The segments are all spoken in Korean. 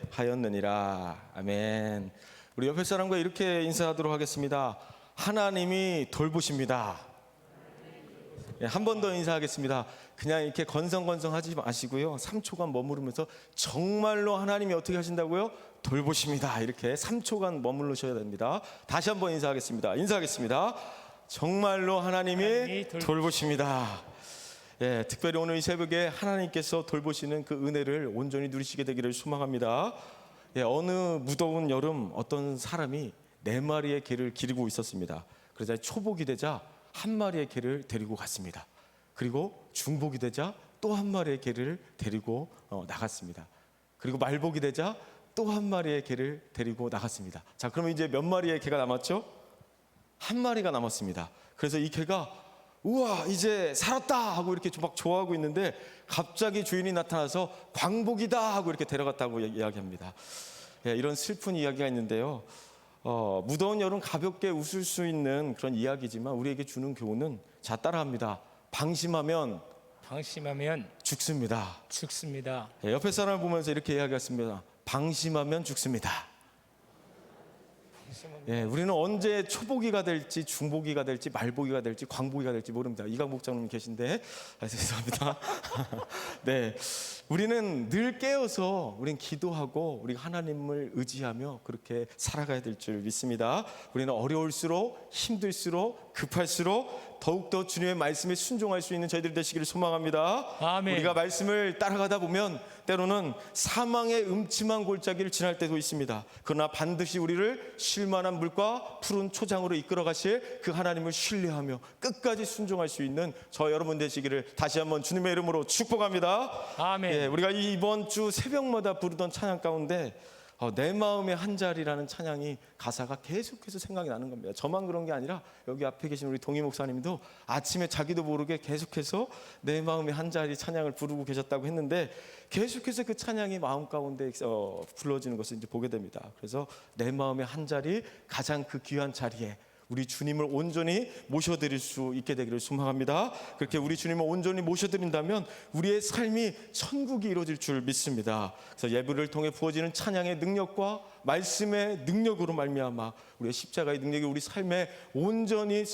하였느니라. 아멘. 우리 옆에 사람과 이렇게 인사하도록 하겠습니다. 하나님이 돌보십니다. 한 번 더 인사하겠습니다. 그냥 이렇게 건성건성하지 마시고요, 3초간 머무르면서 정말로 하나님이 어떻게 하신다고요? 돌보십니다. 이렇게 3초간 머무르셔야 됩니다. 다시 한번 인사하겠습니다. 정말로 하나님이 돌보십니다. 예, 특별히 오늘 이 새벽에 하나님께서 돌보시는 그 은혜를 온전히 누리시게 되기를 소망합니다. 예, 어느 무더운 여름 어떤 사람이 4마리의 개를 기르고 있었습니다. 그러자 초복이 되자 1마리의 개를 데리고 갔습니다. 그리고 중복이 되자 또 1마리의 개를 데리고 나갔습니다. 그리고 말복이 되자 또 1마리의 개를 데리고 나갔습니다. 자, 그러면 이제 몇 마리의 개가 남았죠? 1마리가 남았습니다. 그래서 이 개가 우와, 이제 살았다 하고 이렇게 막 좋아하고 있는데 갑자기 주인이 나타나서 광복이다 하고 이렇게 데려갔다고 이야기합니다. 예, 이런 슬픈 이야기가 있는데요, 무더운 여름 가볍게 웃을 수 있는 그런 이야기지만 우리에게 주는 교훈은, 자, 따라합니다. 방심하면 죽습니다. 예, 옆에 사람을 보면서 이렇게 이야기했습니다. 방심하면 죽습니다. 예, 우리는 언제 초보기가 될지 중보기가 될지 말보기가 될지 광보기가 될지 모릅니다. 이강 목장님 계신데 죄송합니다. 네, 우리는 늘 깨어서 우리는 기도하고 우리 하나님을 의지하며 그렇게 살아가야 될 줄 믿습니다. 우리는 어려울수록, 힘들수록, 급할수록 더욱더 주님의 말씀에 순종할 수 있는 저희들 되시기를 소망합니다. 아멘. 우리가 말씀을 따라가다 보면 때로는 사망의 음침한 골짜기를 지날 때도 있습니다. 그러나 반드시 우리를 쉴만한 물과 푸른 초장으로 이끌어 가실 그 하나님을 신뢰하며 끝까지 순종할 수 있는 저 여러분 되시기를 다시 한번 주님의 이름으로 축복합니다. 아멘. 예, 우리가 이번 주 새벽마다 부르던 찬양 가운데 내 마음의 한 자리라는 찬양이 가사가 계속해서 생각이 나는 겁니다. 저만 그런 게 아니라 여기 앞에 계신 우리 동희 목사님도 아침에 자기도 모르게 계속해서 내 마음의 한 자리 찬양을 부르고 계셨다고 했는데, 계속해서 그 찬양이 마음 가운데 불러지는 것을 이제 보게 됩니다. 그래서 내 마음의 한 자리, 가장 그 귀한 자리에 우리 주님을 온전히 모셔드릴 수 있게 되기를 소망합니다. 그렇게 우리 주님을 온전히 모셔드린다면 우리의 삶이 천국이 이루어질 줄 믿습니다. 그래서 예배를 통해 부어지는 찬양의 능력과 말씀의 능력으로 말미암아 우리의 십자가의 능력이 우리 삶에 온전히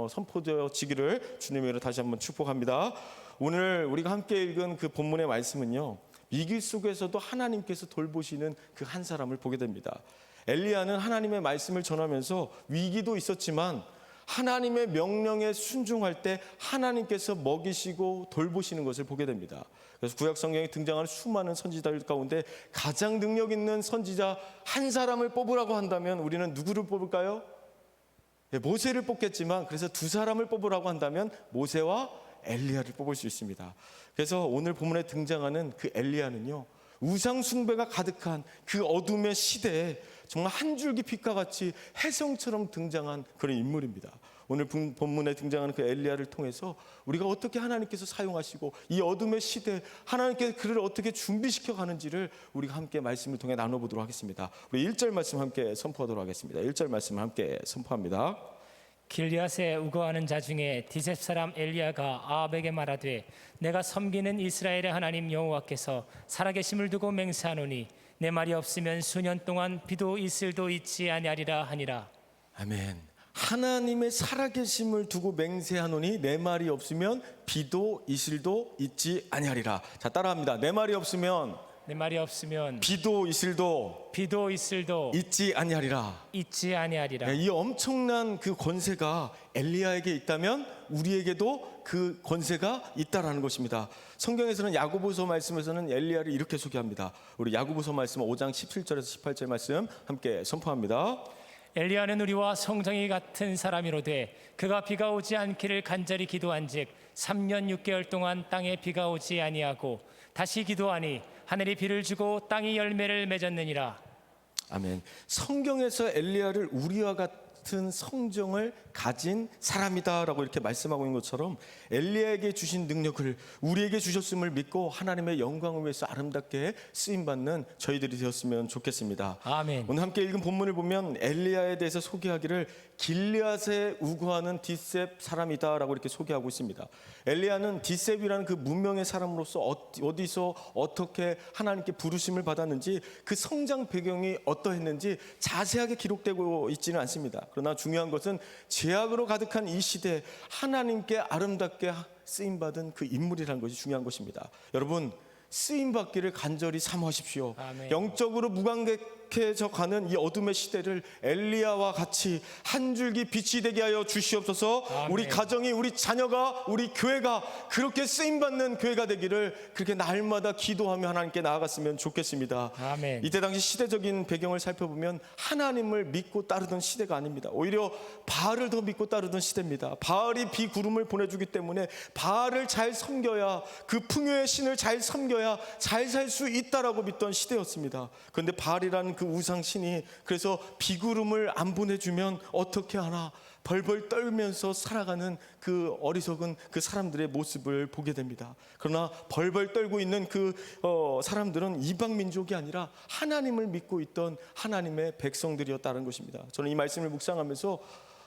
선포되어지기를 주님의 이름으로 다시 한번 축복합니다. 오늘 우리가 함께 읽은 그 본문의 말씀은요, 위기 속에서도 하나님께서 돌보시는 그 한 사람을 보게 됩니다. 엘리야는 하나님의 말씀을 전하면서 위기도 있었지만 하나님의 명령에 순종할 때 하나님께서 먹이시고 돌보시는 것을 보게 됩니다. 그래서 구약 성경에 등장하는 수많은 선지자들 가운데 가장 능력 있는 선지자 한 사람을 뽑으라고 한다면 우리는 누구를 뽑을까요? 모세를 뽑겠지만, 그래서 2사람을 뽑으라고 한다면 모세와 엘리야를 뽑을 수 있습니다. 그래서 오늘 본문에 등장하는 그 엘리야는요, 우상 숭배가 가득한 그 어둠의 시대에 정말 한 줄기 빛과 같이 혜성처럼 등장한 그런 인물입니다. 오늘 본문에 등장하는 그 엘리야를 통해서 우리가 어떻게 하나님께서 사용하시고 이 어둠의 시대에 하나님께서 그를 어떻게 준비시켜 가는지를 우리가 함께 말씀을 통해 나눠보도록 하겠습니다. 우리 1절 말씀 함께 선포하도록 하겠습니다. 1절 말씀 함께 선포합니다. 길리앗에 우거하는 자 중에 디셉 사람 엘리야가 아합에게 말하되, 내가 섬기는 이스라엘의 하나님 여호와께서 살아계심을 두고 맹세하노니 내 말이 없으면 수년 동안 비도 이슬도 있지 아니하리라 하니라. 아멘. 하나님의 살아계심을 두고 맹세하노니 내 말이 없으면 비도 이슬도 있지 아니하리라. 자, 따라합니다. 내 말이 없으면 비도 이슬도 있지 아니하리라. 이 엄청난 그 권세가 엘리야에게 있다면 우리에게도 그 권세가 있다라는 것입니다. 성경에서는 야고보서 말씀에서는 엘리야를 이렇게 소개합니다. 우리 야고보서 말씀 5장 17절에서 18절 말씀 함께 선포합니다. 엘리야는 우리와 성정이 같은 사람이로되 그가 비가 오지 않기를 간절히 기도한즉 3년 6개월 동안 땅에 비가 오지 아니하고 다시 기도하니 하늘이 비를 주고 땅이 열매를 맺었느니라. 아멘. 성경에서 엘리야를 우리와 같은 성정을 가진 사람이다라고 이렇게 말씀하고 있는 것처럼 엘리야에게 주신 능력을 우리에게 주셨음을 믿고 하나님의 영광을 위해서 아름답게 쓰임받는 저희들이 되었으면 좋겠습니다. 아멘. 오늘 함께 읽은 본문을 보면 엘리야에 대해서 소개하기를 길르앗에 우거하는 디셉 사람이다라고 이렇게 소개하고 있습니다. 엘리야는 디셉이라는 그 문명의 사람으로서 어디서 어떻게 하나님께 부르심을 받았는지 그 성장 배경이 어떠했는지 자세하게 기록되고 있지는 않습니다. 그러나 중요한 것은 죄악으로 가득한 이 시대에 하나님께 아름답게 쓰임받은 그 인물이라는 것이 중요한 것입니다. 여러분, 쓰임받기를 간절히 사모하십시오. 아멘. 영적으로 무감각해져 가는 이 어둠의 시대를 엘리야와 같이 한 줄기 빛이 되게 하여 주시옵소서. 아멘. 우리 가정이, 우리 자녀가, 우리 교회가 그렇게 쓰임받는 교회가 되기를 그렇게 날마다 기도하며 하나님께 나아갔으면 좋겠습니다. 아멘. 이때 당시 시대적인 배경을 살펴보면 하나님을 믿고 따르던 시대가 아닙니다. 오히려 바알을 더 믿고 따르던 시대입니다. 바알이 비구름을 보내주기 때문에 바알을 잘 섬겨야, 그 풍요의 신을 잘 섬겨야 잘 살 수 있다라고 믿던 시대였습니다. 그런데 바알이라는 그 우상신이 그래서 비구름을 안 보내주면 어떻게 하나 벌벌 떨면서 살아가는 그 어리석은 그 사람들의 모습을 보게 됩니다. 그러나 벌벌 떨고 있는 그 사람들은 이방 민족이 아니라 하나님을 믿고 있던 하나님의 백성들이었다는 것입니다. 저는 이 말씀을 묵상하면서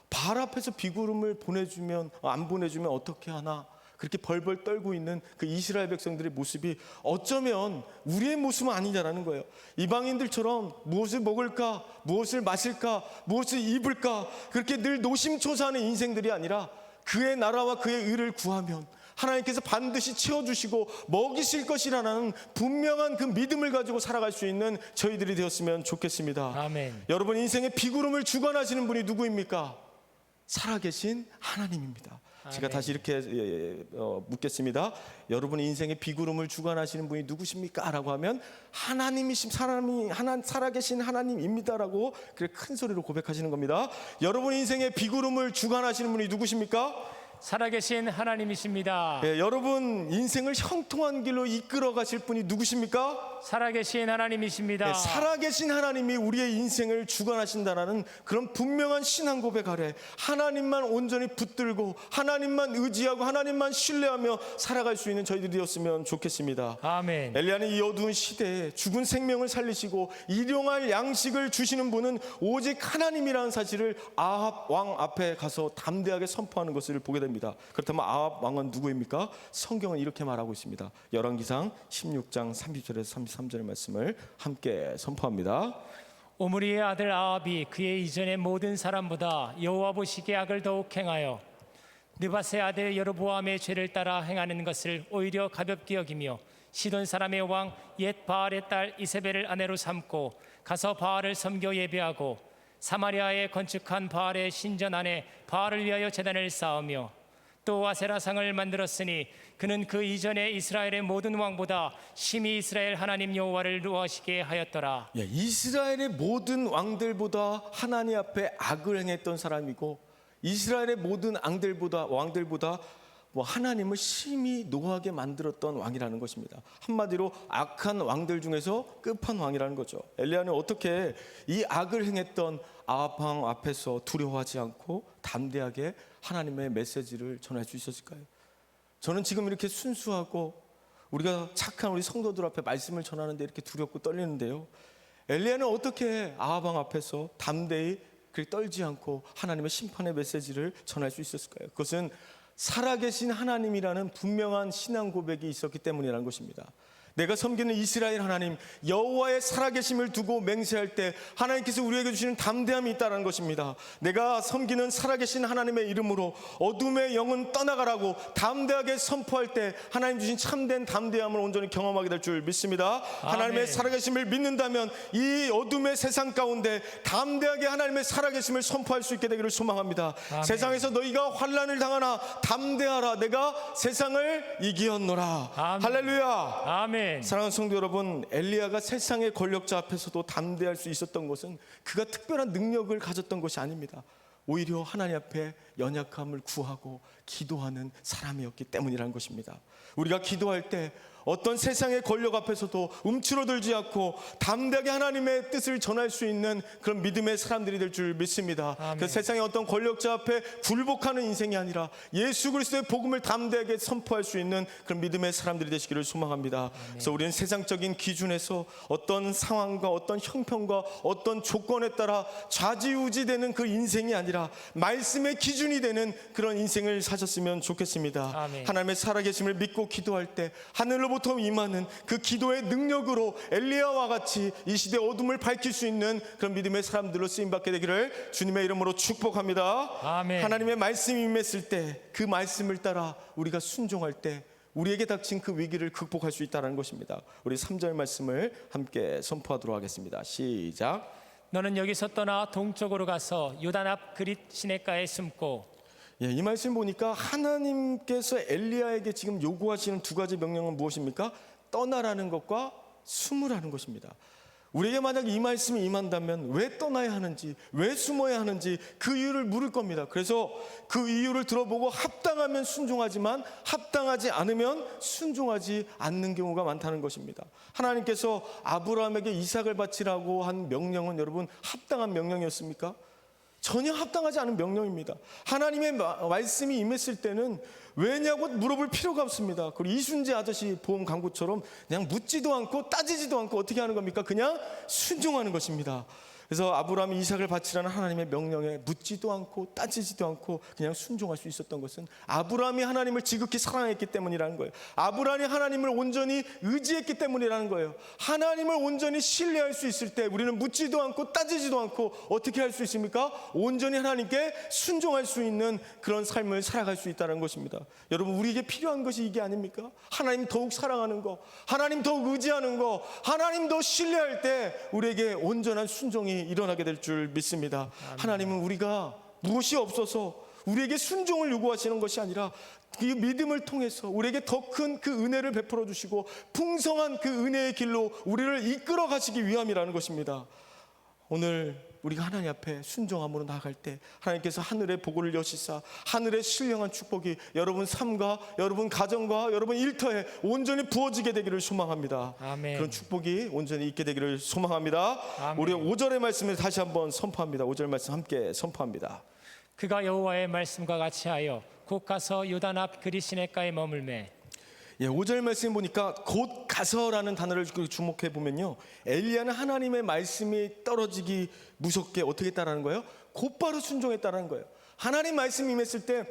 바알 앞에서 비구름을 보내주면 안 보내주면 어떻게 하나 그렇게 벌벌 떨고 있는 그 이스라엘 백성들의 모습이 어쩌면 우리의 모습은 아니냐라는 거예요. 이방인들처럼 무엇을 먹을까, 무엇을 마실까, 무엇을 입을까 그렇게 늘 노심초사하는 인생들이 아니라 그의 나라와 그의 의를 구하면 하나님께서 반드시 채워주시고 먹이실 것이라는 분명한 그 믿음을 가지고 살아갈 수 있는 저희들이 되었으면 좋겠습니다. 아멘. 여러분, 인생의 비구름을 주관하시는 분이 누구입니까? 살아계신 하나님입니다. 제가 아멘. 다시 이렇게 묻겠습니다. 여러분 인생의 비구름을 주관하시는 분이 누구십니까? 라고 하면 살아계신 하나님입니다라고 그렇게 큰 소리로 고백하시는 겁니다. 여러분 인생의 비구름을 주관하시는 분이 누구십니까? 살아계신 하나님이십니다. 예, 여러분 인생을 형통한 길로 이끌어 가실 분이 누구십니까? 살아계신 하나님이십니다. 예, 살아계신 하나님이 우리의 인생을 주관하신다라는 그런 분명한 신앙 고백 아래 하나님만 온전히 붙들고 하나님만 의지하고 하나님만 신뢰하며 살아갈 수 있는 저희들이 되었으면 좋겠습니다. 아멘. 엘리야는 이 어두운 시대에 죽은 생명을 살리시고 일용할 양식을 주시는 분은 오직 하나님이라는 사실을 아합 왕 앞에 가서 담대하게 선포하는 것을 보게 됩니다. 그렇다면 아합 왕은 누구입니까? 성경은 이렇게 말하고 있습니다. 열왕기상 16장 30절에서 33절의 말씀을 함께 선포합니다. 오므리의 아들 아합이 그의 이전의 모든 사람보다 여호와 보시기에 악을 더욱 행하여 느밧의 아들 여로보암의 죄를 따라 행하는 것을 오히려 가볍게 여기며 시돈 사람의 왕 옛 바알의 딸 이세벨을 아내로 삼고 가서 바알을 섬겨 예배하고 사마리아에 건축한 바알의 신전 안에 바알을 위하여 제단을 쌓으며 또 아세라상을 만들었으니 그는 그 이전에 이스라엘의 모든 왕보다 심히 이스라엘 하나님 여호와를 노하시게 하였더라. 예, 이스라엘의 모든 왕들보다 하나님 앞에 악을 행했던 사람이고 이스라엘의 모든 왕들보다 하나님을 심히 노하게 만들었던 왕이라는 것입니다. 한마디로 악한 왕들 중에서 끝판왕이라는 거죠. 엘리야는 어떻게 이 악을 행했던 아합 왕 앞에서 두려워하지 않고 담대하게 하나님의 메시지를 전할 수 있었을까요? 저는 지금 이렇게 순수하고 우리가 착한 우리 성도들 앞에 말씀을 전하는데 이렇게 두렵고 떨리는데요. 엘리야는 어떻게 아합 왕 앞에서 담대히 그렇게 떨지 않고 하나님의 심판의 메시지를 전할 수 있었을까요? 그것은 살아계신 하나님이라는 분명한 신앙 고백이 있었기 때문이라는 것입니다. 내가 섬기는 이스라엘 하나님 여호와의 살아계심을 두고 맹세할 때 하나님께서 우리에게 주시는 담대함이 있다는 것입니다. 내가 섬기는 살아계신 하나님의 이름으로 어둠의 영은 떠나가라고 담대하게 선포할 때 하나님 주신 참된 담대함을 온전히 경험하게 될 줄 믿습니다. 하나님의 살아계심을 믿는다면 이 어둠의 세상 가운데 담대하게 하나님의 살아계심을 선포할 수 있게 되기를 소망합니다. 아멘. 세상에서 너희가 환난을 당하나 담대하라, 내가 세상을 이기었노라. 아멘. 할렐루야. 아멘. 사랑하는 성도 여러분, 엘리야가 세상의 권력자 앞에서도 담대할 수 있었던 것은 그가 특별한 능력을 가졌던 것이 아닙니다. 오히려 하나님 앞에 연약함을 구하고 기도하는 사람이었기 때문이라는 것입니다. 우리가 기도할 때 어떤 세상의 권력 앞에서도 움츠러들지 않고 담대하게 하나님의 뜻을 전할 수 있는 그런 믿음의 사람들이 될 줄 믿습니다. 그 세상의 어떤 권력자 앞에 굴복하는 인생이 아니라 예수 그리스도의 복음을 담대하게 선포할 수 있는 그런 믿음의 사람들이 되시기를 소망합니다. 그래서 우리는 세상적인 기준에서 어떤 상황과 어떤 형편과 어떤 조건에 따라 좌지우지되는 그 인생이 아니라 말씀의 기준이 되는 그런 인생을 사셨으면 좋겠습니다. 아멘. 하나님의 살아계심을 믿고 기도할 때 하늘로부터 임하는 그 기도의 능력으로 엘리야와 같이 이 시대의 어둠을 밝힐 수 있는 그런 믿음의 사람들로 쓰임받게 되기를 주님의 이름으로 축복합니다. 아멘. 하나님의 말씀이 임했을 때 그 말씀을 따라 우리가 순종할 때 우리에게 닥친 그 위기를 극복할 수 있다는 것입니다. 우리 3절 말씀을 함께 선포하도록 하겠습니다. 시작. 너는 여기서 떠나 동쪽으로 가서 요단 앞 그릿 시냇가에 숨고. 예, 이 말씀 보니까 하나님께서 엘리야에게 지금 요구하시는 두 가지 명령은 무엇입니까? 떠나라는 것과 숨으라는 것입니다. 우리에게 만약 이 말씀이 임한다면 왜 떠나야 하는지, 왜 숨어야 하는지 그 이유를 물을 겁니다. 그래서 그 이유를 들어보고 합당하면 순종하지만 합당하지 않으면 순종하지 않는 경우가 많다는 것입니다. 하나님께서 아브라함에게 이삭을 바치라고 한 명령은 여러분 합당한 명령이었습니까? 전혀 합당하지 않은 명령입니다. 하나님의 말씀이 임했을 때는 왜냐고 물어볼 필요가 없습니다. 그리고 이순재 아저씨 보험 광고처럼 그냥 묻지도 않고 따지지도 않고 어떻게 하는 겁니까? 그냥 순종하는 것입니다. 그래서 아브라함이 이삭을 바치라는 하나님의 명령에 묻지도 않고 따지지도 않고 그냥 순종할 수 있었던 것은 아브라함이 하나님을 지극히 사랑했기 때문이라는 거예요. 아브라함이 하나님을 온전히 의지했기 때문이라는 거예요. 하나님을 온전히 신뢰할 수 있을 때 우리는 묻지도 않고 따지지도 않고 어떻게 할 수 있습니까? 온전히 하나님께 순종할 수 있는 그런 삶을 살아갈 수 있다는 것입니다. 여러분, 우리에게 필요한 것이 이게 아닙니까? 하나님 더욱 사랑하는 거, 하나님 더욱 의지하는 거, 하나님 더 신뢰할 때 우리에게 온전한 순종이 일어나게 될 줄 믿습니다. 하나님은 우리가 무엇이 없어서 우리에게 순종을 요구하시는 것이 아니라 그 믿음을 통해서 우리에게 더 큰 그 은혜를 베풀어 주시고 풍성한 그 은혜의 길로 우리를 이끌어 가시기 위함이라는 것입니다. 오늘 우리가 하나님 앞에 순종함으로 나아갈 때 하나님께서 하늘의 보고를 여시사 하늘의 신령한 축복이 여러분 삶과 여러분 가정과 여러분 일터에 온전히 부어지게 되기를 소망합니다. 아멘. 그런 축복이 온전히 있게 되기를 소망합니다. 아멘. 우리 5절의 말씀을 다시 한번 선포합니다. 5절 말씀 함께 선포합니다. 그가 여호와의 말씀과 같이 하여 곧 가서 요단 앞 그릿 시냇가에 머물매. 예, 5절 말씀 보니까 곧 가서라는 단어를 주목해 보면요, 엘리야는 하나님의 말씀이 떨어지기 무섭게 어떻게 했다라는 거예요? 곧바로 순종했다라는 거예요. 하나님 말씀이 임했을 때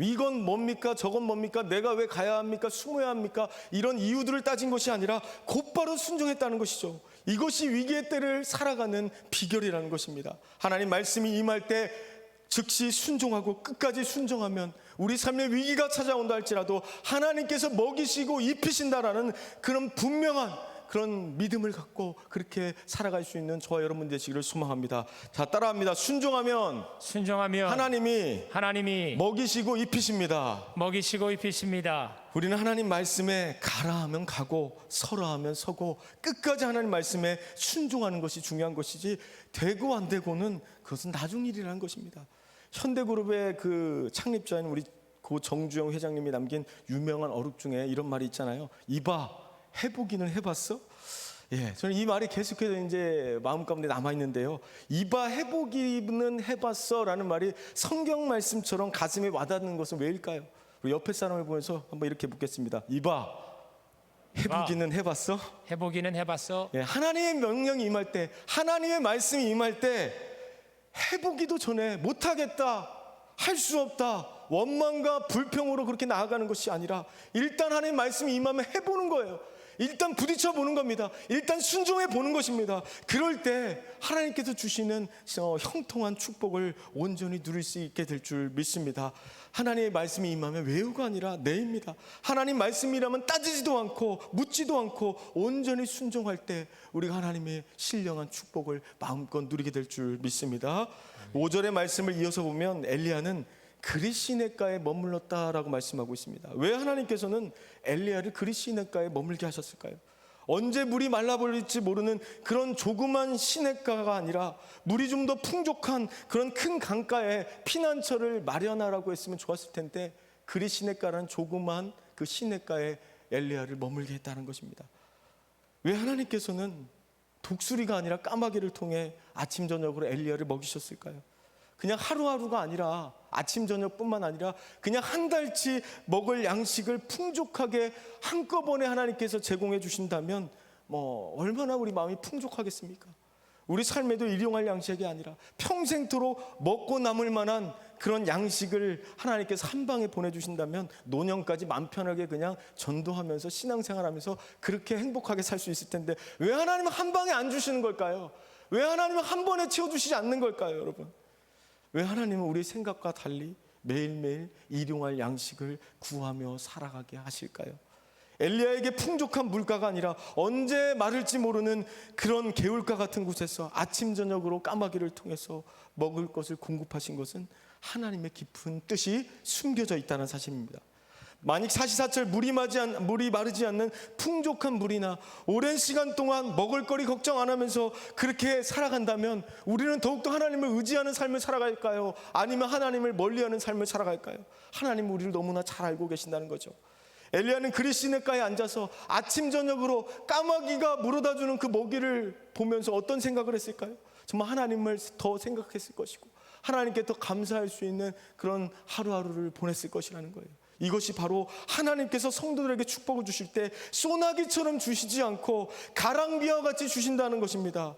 이건 뭡니까? 저건 뭡니까? 내가 왜 가야 합니까? 숨어야 합니까? 이런 이유들을 따진 것이 아니라 곧바로 순종했다는 것이죠. 이것이 위기의 때를 살아가는 비결이라는 것입니다. 하나님 말씀이 임할 때 즉시 순종하고 끝까지 순종하면 우리 삶에 위기가 찾아온다 할지라도 하나님께서 먹이시고 입히신다라는 그런 분명한 그런 믿음을 갖고 그렇게 살아갈 수 있는 저와 여러분 되시기를 소망합니다. 자, 따라합니다. 순종하면 하나님이 먹이시고 입히십니다. 먹이시고 입히십니다. 우리는 하나님 말씀에 가라 하면 가고 서라 하면 서고 끝까지 하나님 말씀에 순종하는 것이 중요한 것이지 되고 안 되고는 그것은 나중 일이라는 것입니다. 현대그룹의 그 창립자인 우리 고 정주영 회장님이 남긴 유명한 어록 중에 이런 말이 있잖아요. 이봐, 해보기는 해봤어? 예, 저는 이 말이 계속해서 이제 마음 가운데 남아 있는데요. 이봐, 해보기는 해봤어라는 말이 성경 말씀처럼 가슴에 와닿는 것은 왜일까요? 우리 옆에 사람을 보면서 한번 이렇게 묻겠습니다. 이봐, 해보기는 해봤어? 해보기는 해봤어? 예, 하나님의 명령이 임할 때, 하나님의 말씀이 임할 때 해보기도 전에 못하겠다, 할 수 없다, 원망과 불평으로 그렇게 나아가는 것이 아니라 일단 하나님 말씀이 임하면 해보는 거예요. 일단 부딪혀 보는 겁니다. 일단 순종해 보는 것입니다. 그럴 때 하나님께서 주시는 형통한 축복을 온전히 누릴 수 있게 될 줄 믿습니다. 하나님의 말씀이 임하면 외우가 아니라 내입니다. 하나님 말씀이라면 따지지도 않고 묻지도 않고 온전히 순종할 때 우리가 하나님의 신령한 축복을 마음껏 누리게 될 줄 믿습니다. 5절의 말씀을 이어서 보면 엘리야는 그릿 시냇가에 머물렀다라고 말씀하고 있습니다. 왜 하나님께서는 엘리야를 그릿 시냇가에 머물게 하셨을까요? 언제 물이 말라버릴지 모르는 그런 조그만 시냇가가 아니라 물이 좀 더 풍족한 그런 큰 강가에 피난처를 마련하라고 했으면 좋았을 텐데, 그리 시냇가라는 조그만 그 시냇가에 엘리야를 머물게 했다는 것입니다. 왜 하나님께서는 독수리가 아니라 까마귀를 통해 아침 저녁으로 엘리야를 먹이셨을까요? 그냥 하루하루가 아니라 아침 저녁뿐만 아니라 그냥 한 달치 먹을 양식을 풍족하게 한꺼번에 하나님께서 제공해 주신다면 얼마나 우리 마음이 풍족하겠습니까? 우리 삶에도 일용할 양식이 아니라 평생토록 먹고 남을 만한 그런 양식을 하나님께서 한 방에 보내주신다면 노년까지 맘 편하게 그냥 전도하면서 신앙생활하면서 그렇게 행복하게 살 수 있을 텐데, 왜 하나님은 한 방에 안 주시는 걸까요? 왜 하나님은 한 번에 채워주시지 않는 걸까요, 여러분? 왜 하나님은 우리 생각과 달리 매일매일 일용할 양식을 구하며 살아가게 하실까요? 엘리야에게 풍족한 물가가 아니라 언제 마를지 모르는 그런 개울가 같은 곳에서 아침 저녁으로 까마귀를 통해서 먹을 것을 공급하신 것은 하나님의 깊은 뜻이 숨겨져 있다는 사실입니다. 만약 사시사철 물이 마르지 않는 풍족한 물이나 오랜 시간 동안 먹을 거리 걱정 안 하면서 그렇게 살아간다면 우리는 더욱더 하나님을 의지하는 삶을 살아갈까요? 아니면 하나님을 멀리하는 삶을 살아갈까요? 하나님은 우리를 너무나 잘 알고 계신다는 거죠. 엘리야는 그리 시냇가에 앉아서 아침 저녁으로 까마귀가 물어다주는 그 먹이를 보면서 어떤 생각을 했을까요? 정말 하나님을 더 생각했을 것이고 하나님께 더 감사할 수 있는 그런 하루하루를 보냈을 것이라는 거예요. 이것이 바로 하나님께서 성도들에게 축복을 주실 때 소나기처럼 주시지 않고 가랑비와 같이 주신다는 것입니다.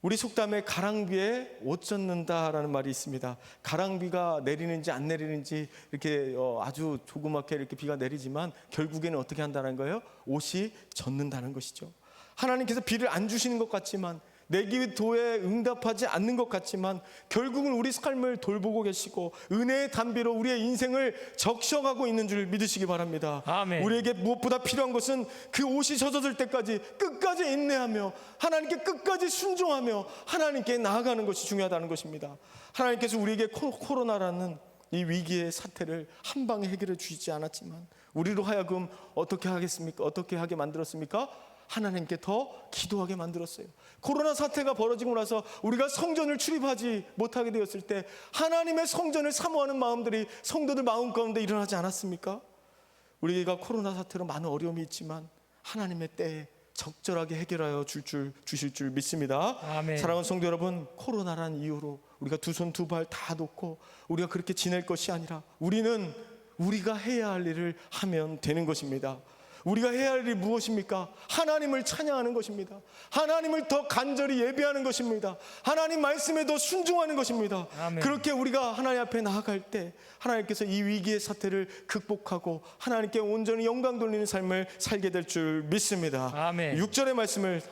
우리 속담에 가랑비에 옷 젖는다라는 말이 있습니다. 가랑비가 내리는지 안 내리는지 이렇게 아주 조그맣게 이렇게 비가 내리지만 결국에는 어떻게 한다는 거예요? 옷이 젖는다는 것이죠. 하나님께서 비를 안 주시는 것 같지만, 내 기도에 응답하지 않는 것 같지만 결국은 우리 삶을 돌보고 계시고 은혜의 단비로 우리의 인생을 적셔가고 있는 줄 믿으시기 바랍니다. 아멘. 우리에게 무엇보다 필요한 것은 그 옷이 젖어질 때까지 끝까지 인내하며 하나님께 끝까지 순종하며 하나님께 나아가는 것이 중요하다는 것입니다. 하나님께서 우리에게 코로나라는 이 위기의 사태를 한 방에 해결해 주시지 않았지만 우리로 하여금 어떻게 하겠습니까? 어떻게 하게 만들었습니까? 하나님께 더 기도하게 만들었어요. 코로나 사태가 벌어지고 나서 우리가 성전을 출입하지 못하게 되었을 때 하나님의 성전을 사모하는 마음들이 성도들 마음 가운데 일어나지 않았습니까? 우리가 코로나 사태로 많은 어려움이 있지만 하나님의 때에 적절하게 해결하여 주실 줄 믿습니다. 아멘. 사랑하는 성도 여러분, 코로나라는 이유로 우리가 두 손 두 발 다 놓고 우리가 그렇게 지낼 것이 아니라 우리는 우리가 해야 할 일을 하면 되는 것입니다. 우리가 해야 할 일이 무엇입니까? 하나님을 찬양하는 것입니다. 하나님을 더 간절히 예배하는 것입니다. 하나님 말씀에 더 순종하는 것입니다. 아멘. 그렇게 우리가 하나님 앞에 나아갈 때 하나님께서 이 위기의 사태를 극복하고 하나님께 온전히 영광 돌리는 삶을 살게 될 줄 믿습니다. 아멘. 6절의 말씀을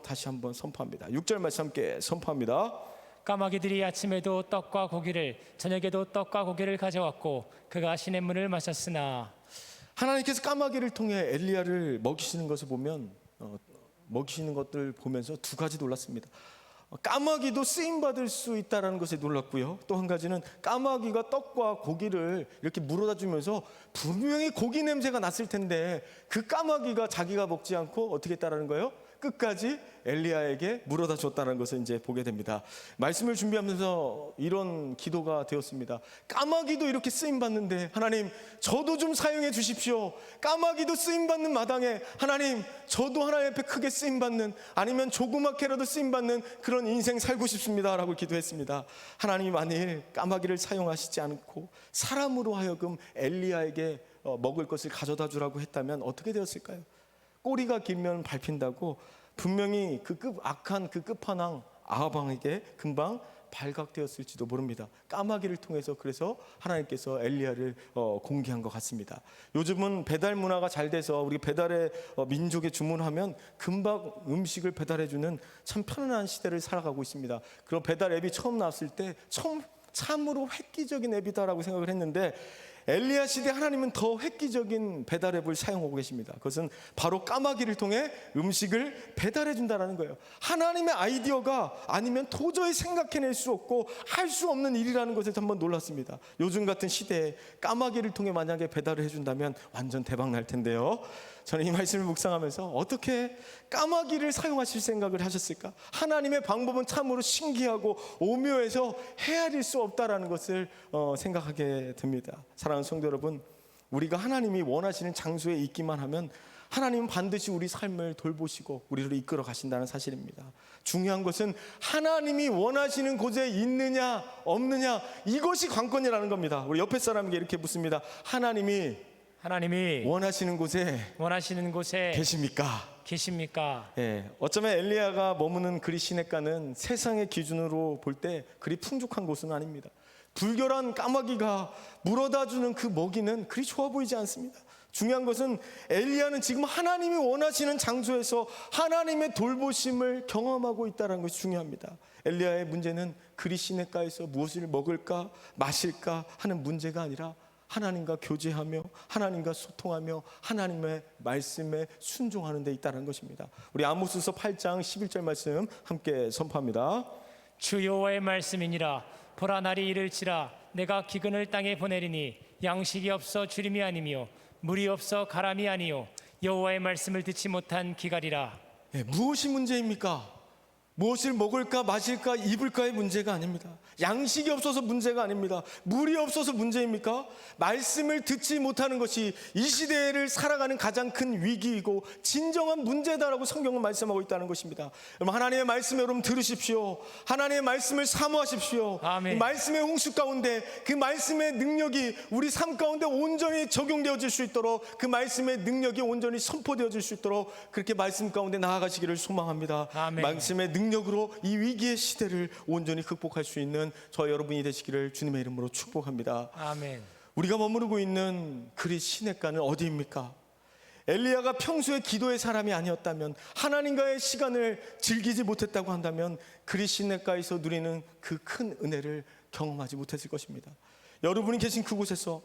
다시 한번 선포합니다. 6절 말씀 함께 선포합니다. 까마귀들이 아침에도 떡과 고기를 저녁에도 떡과 고기를 가져왔고 그가 시냇물을 마셨으나. 하나님께서 까마귀를 통해 엘리야를 먹이시는 것을 보면 먹이시는 것들 보면서 두 가지 놀랐습니다. 까마귀도 쓰임 받을 수 있다라는 것에 놀랐고요. 또 한 가지는 까마귀가 떡과 고기를 이렇게 물어다 주면서 분명히 고기 냄새가 났을 텐데 그 까마귀가 자기가 먹지 않고 어떻게 했다라는 거예요? 끝까지 엘리야에게 물어다 줬다는 것을 이제 보게 됩니다. 말씀을 준비하면서 이런 기도가 되었습니다. 까마귀도 이렇게 쓰임 받는데 하나님 저도 좀 사용해 주십시오. 까마귀도 쓰임 받는 마당에 하나님 저도 하나님 앞에 크게 쓰임 받는, 아니면 조그맣게라도 쓰임 받는 그런 인생 살고 싶습니다라고 기도했습니다. 하나님이 만일 까마귀를 사용하시지 않고 사람으로 하여금 엘리야에게 먹을 것을 가져다 주라고 했다면 어떻게 되었을까요? 꼬리가 길면 밟힌다고 분명히 악한 그 끝판왕 아합왕에게 금방 발각되었을지도 모릅니다. 까마귀를 통해서 그래서 하나님께서 엘리야를 공개한 것 같습니다. 요즘은 배달 문화가 잘 돼서 우리 배달의 민족에 주문하면 금방 음식을 배달해주는 참 편안한 시대를 살아가고 있습니다. 그런 배달 앱이 처음 나왔을 때 참으로 획기적인 앱이다라고 생각을 했는데 엘리야 시대 하나님은 더 획기적인 배달 앱을 사용하고 계십니다. 그것은 바로 까마귀를 통해 음식을 배달해 준다는 거예요. 하나님의 아이디어가 아니면 도저히 생각해낼 수 없고 할 수 없는 일이라는 것에 한번 놀랐습니다. 요즘 같은 시대에 까마귀를 통해 만약에 배달을 해준다면 완전 대박 날 텐데요. 저는 이 말씀을 묵상하면서 어떻게 까마귀를 사용하실 생각을 하셨을까? 하나님의 방법은 참으로 신기하고 오묘해서 헤아릴 수 없다라는 것을 생각하게 됩니다. 사랑하는 성도 여러분, 우리가 하나님이 원하시는 장소에 있기만 하면 하나님은 반드시 우리 삶을 돌보시고 우리를 이끌어 가신다는 사실입니다. 중요한 것은 하나님이 원하시는 곳에 있느냐 없느냐, 이것이 관건이라는 겁니다. 우리 옆에 사람에게 이렇게 묻습니다. 하나님이 원하시는 곳에 계십니까? 예, 어쩌면 엘리야가 머무는 그리 시냇가는 세상의 기준으로 볼 때 그리 풍족한 곳은 아닙니다. 불결한 까마귀가 물어다 주는 그 먹이는 그리 좋아 보이지 않습니다. 중요한 것은 엘리야는 지금 하나님이 원하시는 장소에서 하나님의 돌보심을 경험하고 있다는 것이 중요합니다. 엘리야의 문제는 그리 시냇가에서 무엇을 먹을까 마실까 하는 문제가 아니라 하나님과 교제하며 하나님과 소통하며 하나님의 말씀에 순종하는 데 있다는 것입니다. 우리 아모스서 8장 11절 말씀 함께 선포합니다. 주 여호와의 말씀이니라. 보라, 날이 이를지라. 내가 기근을 땅에 보내리니 양식이 없어 주림이 아니며 물이 없어 가람이 아니요 여호와의 말씀을 듣지 못한 기갈이라. 무엇이 문제입니까? 무엇을 먹을까 마실까 입을까의 문제가 아닙니다. 양식이 없어서 문제가 아닙니다. 물이 없어서 문제입니까? 말씀을 듣지 못하는 것이 이 시대를 살아가는 가장 큰 위기이고 진정한 문제다라고 성경은 말씀하고 있다는 것입니다. 여러분, 하나님의 말씀 여러분 들으십시오. 하나님의 말씀을 사모하십시오. 아멘. 이 말씀의 홍수 가운데 그 말씀의 능력이 우리 삶 가운데 온전히 적용되어질 수 있도록, 그 말씀의 능력이 온전히 선포되어질 수 있도록 그렇게 말씀 가운데 나아가시기를 소망합니다. 아멘. 말씀의 능력으로 이 위기의 시대를 온전히 극복할 수 있는 저 여러분이 되시기를 주님의 이름으로 축복합니다. 아멘. 우리가 머무르고 있는 그리 시냇가는 어디입니까? 엘리야가 평소에 기도의 사람이 아니었다면, 하나님과의 시간을 즐기지 못했다고 한다면 그리 시냇가에서 누리는 그 큰 은혜를 경험하지 못했을 것입니다. 여러분이 계신 그곳에서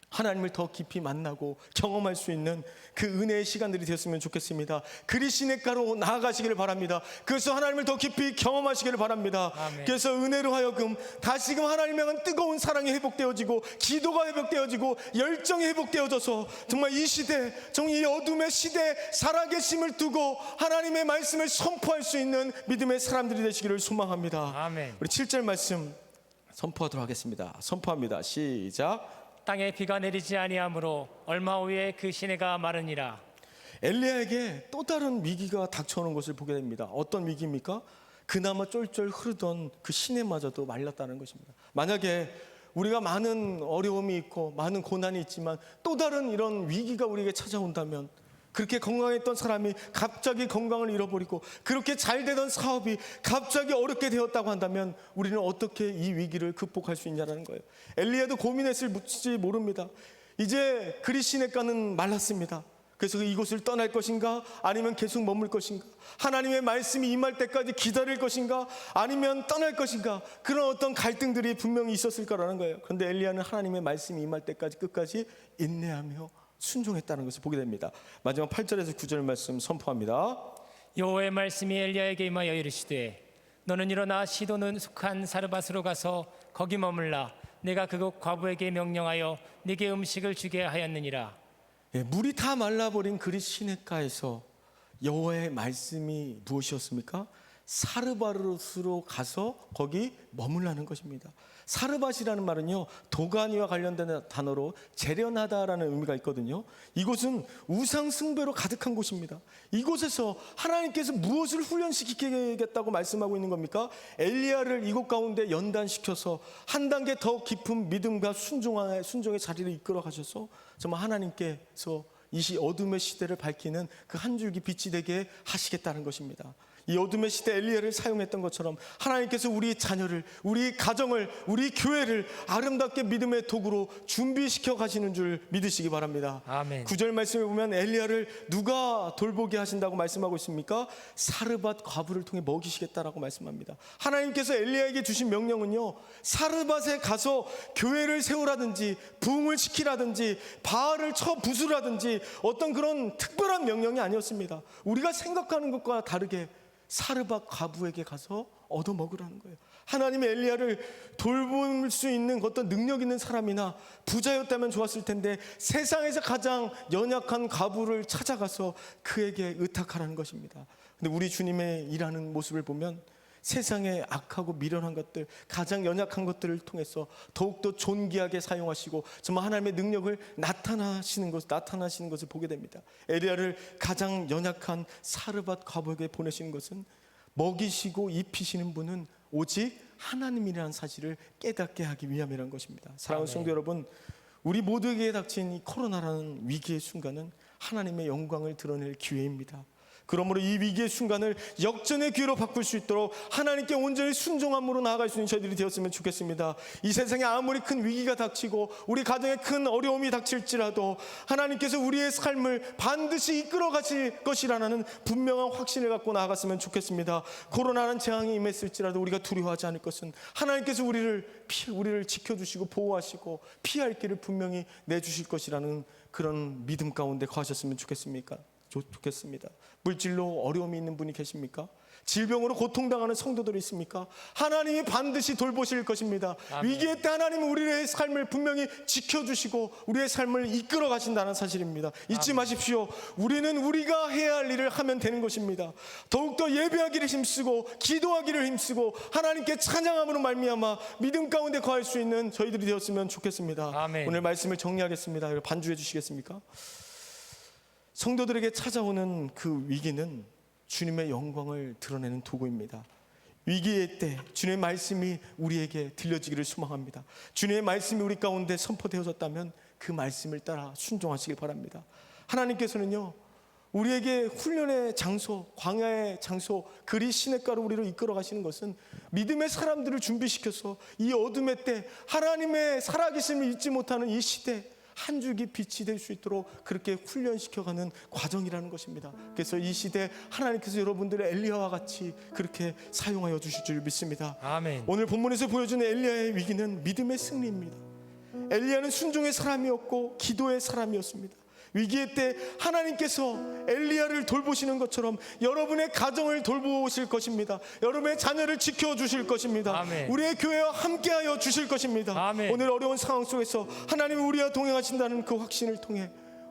하나님을 더 깊이 만나고 경험할 수 있는 그 은혜의 시간들이 되었으면 좋겠습니다. 그리 시냇가로 나아가시기를 바랍니다. 그래서 하나님을 더 깊이 경험하시기를 바랍니다. 아멘. 그래서 은혜로 하여금 다시금 하나님에 대한 뜨거운 사랑이 회복되어지고 기도가 회복되어지고 열정이 회복되어져서 정말 이 시대, 정말 이 어둠의 시대에 살아계심을 두고 하나님의 말씀을 선포할 수 있는 믿음의 사람들이 되시기를 소망합니다. 아멘. 우리 7절 말씀 선포하도록 하겠습니다. 선포합니다. 시작. 땅에 비가 내리지 아니하므로 얼마 후에 그 시내가 마르니라. 엘리야에게 또 다른 위기가 닥쳐오는 것을 보게 됩니다. 어떤 위기입니까? 그나마 쫄쫄 흐르던 그 시내마저도 말랐다는 것입니다. 만약에 우리가 많은 어려움이 있고 많은 고난이 있지만 또 다른 이런 위기가 우리에게 찾아온다면, 그렇게 건강했던 사람이 갑자기 건강을 잃어버리고 그렇게 잘 되던 사업이 갑자기 어렵게 되었다고 한다면 우리는 어떻게 이 위기를 극복할 수 있냐는 거예요. 엘리야도 고민했을 묻지 모릅니다. 이제 그리 시냇가는 말랐습니다. 그래서 이곳을 떠날 것인가 아니면 계속 머물 것인가, 하나님의 말씀이 임할 때까지 기다릴 것인가 아니면 떠날 것인가, 그런 어떤 갈등들이 분명히 있었을 거라는 거예요. 그런데 엘리야는 하나님의 말씀이 임할 때까지 끝까지 인내하며 순종했다는 것을 보게 됩니다. 마지막 8절에서 9절 말씀 선포합니다. 여호와의 말씀이 엘리야에게 임하여 이르시되 너는 일어나 시돈은 속한 사르밧으로 가서 거기 머물라. 내가 그곳 과부에게 명령하여 네게 음식을 주게 하였느니라. 물이 다 말라버린 그리 시냇가에서 여호와의 말씀이 무엇이었습니까? 사르밧으로 가서 거기 머물라는 것입니다. 사르밧이라는 말은요, 도가니와 관련된 단어로 재련하다라는 의미가 있거든요. 이곳은 우상 숭배로 가득한 곳입니다. 이곳에서 하나님께서 무엇을 훈련시키겠다고 말씀하고 있는 겁니까? 엘리야를 이곳 가운데 연단시켜서 한 단계 더 깊은 믿음과 순종의 자리를 이끌어 가셔서 정말 하나님께서 이 어둠의 시대를 밝히는 그 한 줄기 빛이 되게 하시겠다는 것입니다. 이 어둠의 시대 엘리야를 사용했던 것처럼 하나님께서 우리 자녀를, 우리 가정을, 우리 교회를 아름답게 믿음의 도구로 준비시켜 가시는 줄 믿으시기 바랍니다. 아멘. 9절 말씀에 보면 엘리야를 누가 돌보게 하신다고 말씀하고 있습니까? 사르밧 과부를 통해 먹이시겠다라고 말씀합니다. 하나님께서 엘리야에게 주신 명령은요, 사르밧에 가서 교회를 세우라든지 부흥을 시키라든지 바알을 쳐 부수라든지 어떤 그런 특별한 명령이 아니었습니다. 우리가 생각하는 것과 다르게 사르밧 과부에게 가서 얻어 먹으라는 거예요. 하나님의 엘리야를 돌볼 수 있는 어떤 능력 있는 사람이나 부자였다면 좋았을 텐데 세상에서 가장 연약한 과부를 찾아가서 그에게 의탁하라는 것입니다. 근데 우리 주님의 일하는 모습을 보면 세상의 악하고 미련한 것들, 가장 연약한 것들을 통해서 더욱더 존귀하게 사용하시고 정말 하나님의 능력을 나타나시는 것을 보게 됩니다. 엘리야를 가장 연약한 사르밧 과부에게 보내신 것은 먹이시고 입히시는 분은 오직 하나님이라는 사실을 깨닫게 하기 위함이라는 것입니다. 사랑하는 성도 여러분, 우리 모두에게 닥친 이 코로나라는 위기의 순간은 하나님의 영광을 드러낼 기회입니다. 그러므로 이 위기의 순간을 역전의 기회로 바꿀 수 있도록 하나님께 온전히 순종함으로 나아갈 수 있는 저희들이 되었으면 좋겠습니다. 이 세상에 아무리 큰 위기가 닥치고 우리 가정에 큰 어려움이 닥칠지라도 하나님께서 우리의 삶을 반드시 이끌어 가실 것이라는 분명한 확신을 갖고 나아갔으면 좋겠습니다. 코로나라는 재앙이 임했을지라도 우리가 두려워하지 않을 것은 하나님께서 우리를 지켜주시고 보호하시고 피할 길을 분명히 내주실 것이라는 그런 믿음 가운데 거하셨으면 좋겠습니다. 물질로 어려움이 있는 분이 계십니까? 질병으로 고통당하는 성도들이 있습니까? 하나님이 반드시 돌보실 것입니다. 아멘. 위기의 때 하나님은 우리의 삶을 분명히 지켜주시고 우리의 삶을 이끌어 가신다는 사실입니다. 잊지 마십시오. 우리는 우리가 해야 할 일을 하면 되는 것입니다. 더욱더 예배하기를 힘쓰고 기도하기를 힘쓰고 하나님께 찬양함으로 말미암아 믿음 가운데 거할 수 있는 저희들이 되었으면 좋겠습니다. 아멘. 오늘 말씀을 정리하겠습니다. 반주해 주시겠습니까? 성도들에게 찾아오는 그 위기는 주님의 영광을 드러내는 도구입니다. 위기의 때 주님의 말씀이 우리에게 들려지기를 소망합니다. 주님의 말씀이 우리 가운데 선포되어졌다면 그 말씀을 따라 순종하시길 바랍니다. 하나님께서는요, 우리에게 훈련의 장소, 광야의 장소, 그리 시냇가로 우리를 이끌어 가시는 것은 믿음의 사람들을 준비시켜서 이 어둠의 때 하나님의 살아계심을 잊지 못하는 이 시대 한 줄기 빛이 될 수 있도록 그렇게 훈련시켜가는 과정이라는 것입니다. 그래서 이 시대 하나님께서 여러분들의 엘리야와 같이 그렇게 사용하여 주실 줄 믿습니다. 아멘. 오늘 본문에서 보여주는 엘리야의 위기는 믿음의 승리입니다. 엘리야는 순종의 사람이었고 기도의 사람이었습니다. 위기의 때 하나님께서 엘리야를 돌보시는 것처럼 여러분의 가정을 돌보실 것입니다. 여러분의 자녀를 지켜주실 것입니다. 아멘. 우리의 교회와 함께하여 주실 것입니다. 아멘. 오늘 어려운 상황 속에서 하나님이 우리와 동행하신다는 그 확신을 통해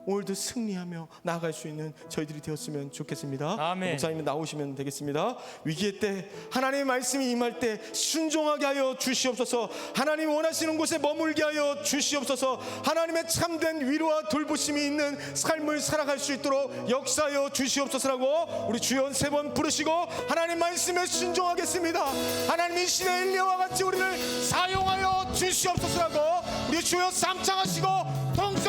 오늘도 승리하며 나아갈 수 있는 저희들이 되었으면 좋겠습니다. 아멘. 목사님 나오시면 되겠습니다. 위기의 때 하나님의 말씀이 임할 때 순종하게 하여 주시옵소서. 하나님 원하시는 곳에 머물게 하여 주시옵소서. 하나님의 참된 위로와 돌보심이 있는 삶을 살아갈 수 있도록 역사하여 주시옵소서라고 우리 주여 3번 부르시고 하나님 말씀에 순종하겠습니다. 하나님 이 시대 엘리야와 같이 우리를 사용하여 주시옵소서라고 우리 주여 삼창하시고 동사